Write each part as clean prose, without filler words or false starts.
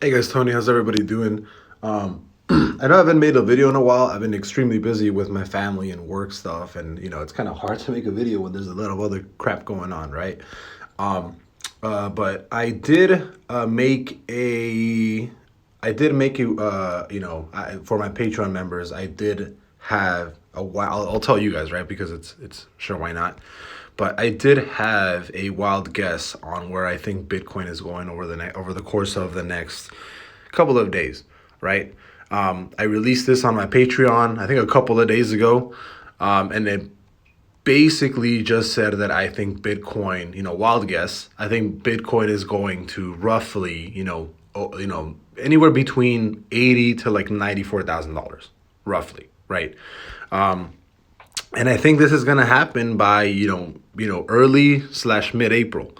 Hey guys, Tony, how's everybody doing? I know I haven't made a video in a while. I've been extremely busy with my family and work stuff, and it's kind of hard to make a video when there's a lot of other crap going on, right? But I did make a, for my Patreon members, I did have a wild. I'll tell you guys, right? Because it's sure, why not? But I did have a wild guess on where I think Bitcoin is going over the course of the next couple of days, right? I released this on my Patreon, I think a couple of days ago, and it basically just said that I think Bitcoin, wild guess, I think Bitcoin is going to roughly, anywhere between 80 to like $94,000, roughly, right? And I think this is going to happen by, early/mid April.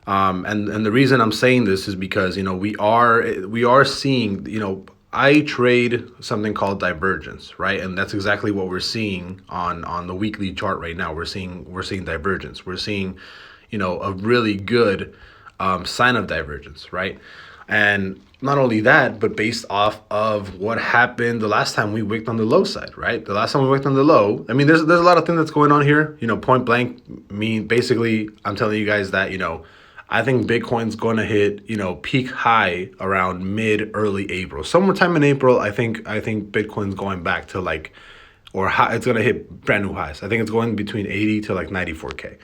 And the reason I'm saying this is because, we are seeing, I trade something called divergence, right? And that's exactly what we're seeing on the weekly chart right now. We're seeing divergence. We're seeing, a really good sign of divergence, right? And not only that, but based off of what happened the last time we wicked on the low side, right? The last time we wicked on the low, I mean, there's a lot of things that's going on here. Point blank, basically, I'm telling you guys that, I think Bitcoin's going to hit, peak high around early April. Sometime in April, I think Bitcoin's going back to it's going to hit brand new highs. I think it's going between 80 to like 94K.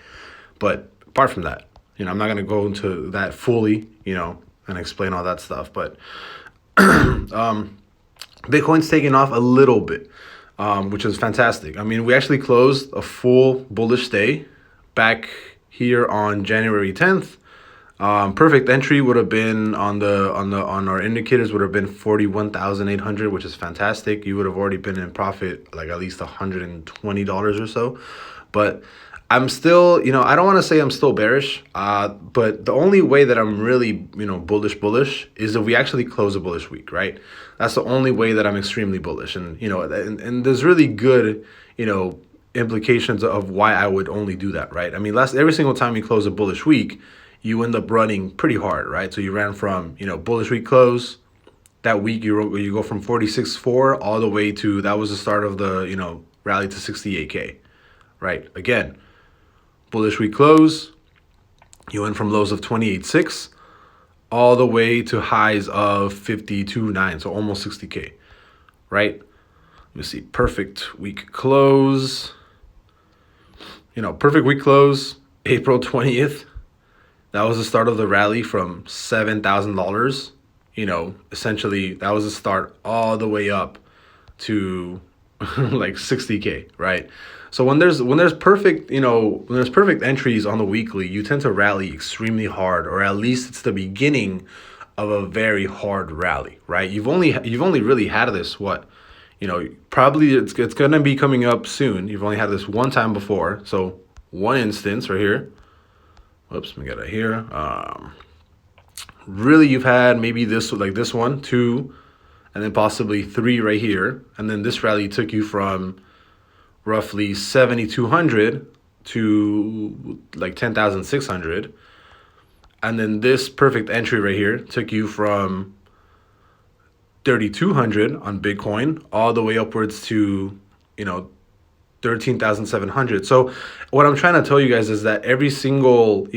But apart from that, I'm not going to go into that fully, and explain all that stuff. But Bitcoin's taking off a little bit, which is fantastic. I mean, we actually closed a full bullish day back here on January 10th. Perfect entry would have been on our indicators would have been 41,800, which is fantastic. You would have already been in profit like at least $120 or so. But I'm still, I don't want to say I'm still bearish, but the only way that I'm really, bullish is if we actually close a bullish week, right? That's the only way that I'm extremely bullish. And, and there's really good, implications of why I would only do that, right? I mean, every single time you close a bullish week, you end up running pretty hard, right? So you ran from, bullish week close. That week you go from 46.4 all the way to, that was the start of the, rally to 68K, right? Again, bullish week close, you went from lows of 28.6 all the way to highs of 52.9, so almost 60K, right? Let me see, perfect week close. Perfect week close, April 20th. That was the start of the rally from $7,000. Essentially, that was the start all the way up to like 60K, right? So when there's perfect, when there's perfect entries on the weekly, you tend to rally extremely hard, or at least it's the beginning of a very hard rally, right? You've only really had this probably it's gonna be coming up soon. You've only had this one time before, so one instance right here. Whoops, let me get it here. Really, you've had maybe this one, two, and then possibly three right here, and then this rally took you from roughly 7,200 to like 10,600. And then this perfect entry right here took you from 3,200 on Bitcoin all the way upwards to, 13,700. So what I'm trying to tell you guys is that every single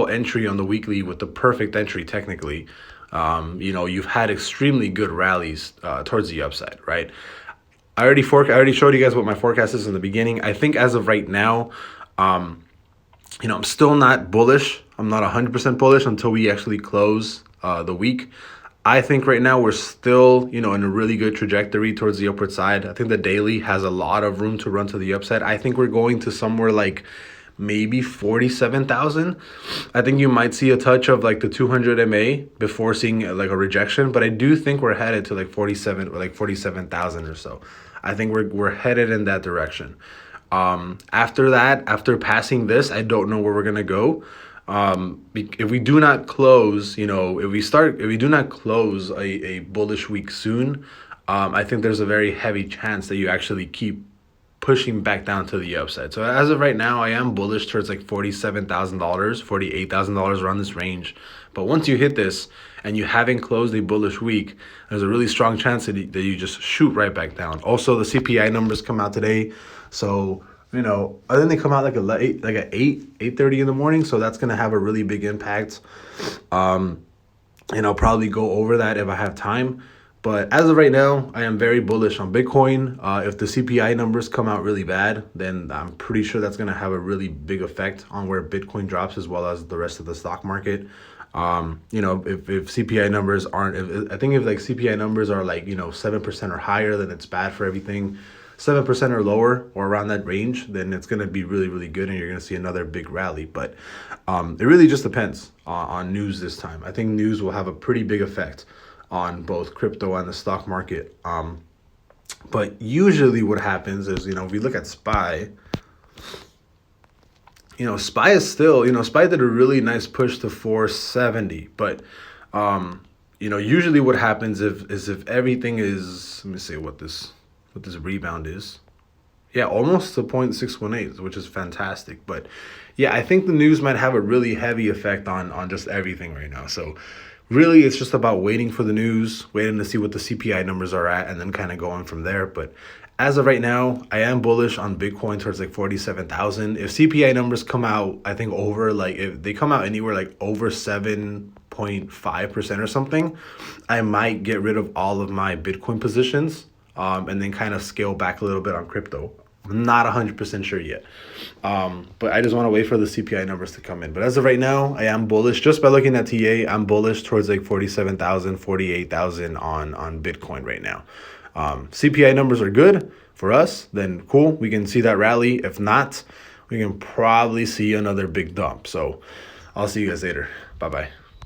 entry on the weekly with the perfect entry, technically, you've had extremely good rallies towards the upside, right? I already showed you guys what my forecast is in the beginning. I think as of right now, I'm still not bullish. I'm not 100% bullish until we actually close the week. I think right now we're still, in a really good trajectory towards the upward side. I think the daily has a lot of room to run to the upside. I think we're going to somewhere like maybe 47,000. I think you might see a touch of like the 200 MA before seeing like a rejection, but I do think we're headed to like 47 or like 47,000 or so. I think we're headed in that direction. After that, after passing this, I don't know where we're gonna go. If we do not close, if we do not close a bullish week soon, I think there's a very heavy chance that you actually keep pushing back down to the upside. So as of right now, I am bullish towards like $47,000, $48,000 around this range. But once you hit this and you haven't closed a bullish week, there's a really strong chance that you just shoot right back down. Also, the CPI numbers come out today. So, I think they come out like at 8:30 in the morning. So that's going to have a really big impact. And I'll probably go over that if I have time. But as of right now, I am very bullish on Bitcoin. If the CPI numbers come out really bad, then I'm pretty sure that's going to have a really big effect on where Bitcoin drops as well as the rest of the stock market. If CPI numbers aren't, I think if like CPI numbers are like, 7% or higher, then it's bad for everything. 7% or lower or around that range, then it's going to be really, really good and you're going to see another big rally. But it really just depends on news this time. I think news will have a pretty big effect on both crypto and the stock market. But usually what happens is, if we look at SPY, SPY is still, SPY did a really nice push to 470. But, usually what happens is if everything is, let me see what this rebound is. Yeah, almost to 0.618, which is fantastic. But yeah, I think the news might have a really heavy effect on just everything right now. So really, it's just about waiting for the news, waiting to see what the CPI numbers are at, and then kind of going from there. But as of right now, I am bullish on Bitcoin towards like 47,000. If CPI numbers come out, I think over if they come out anywhere like over 7.5% or something, I might get rid of all of my Bitcoin positions and then kind of scale back a little bit on crypto. I'm not 100% sure yet. But I just want to wait for the CPI numbers to come in. But as of right now, I am bullish. Just by looking at TA, I'm bullish towards like 47,000, 48,000 on Bitcoin right now. CPI numbers are good for us, then cool. We can see that rally. If not, we can probably see another big dump. So I'll see you guys later. Bye-bye.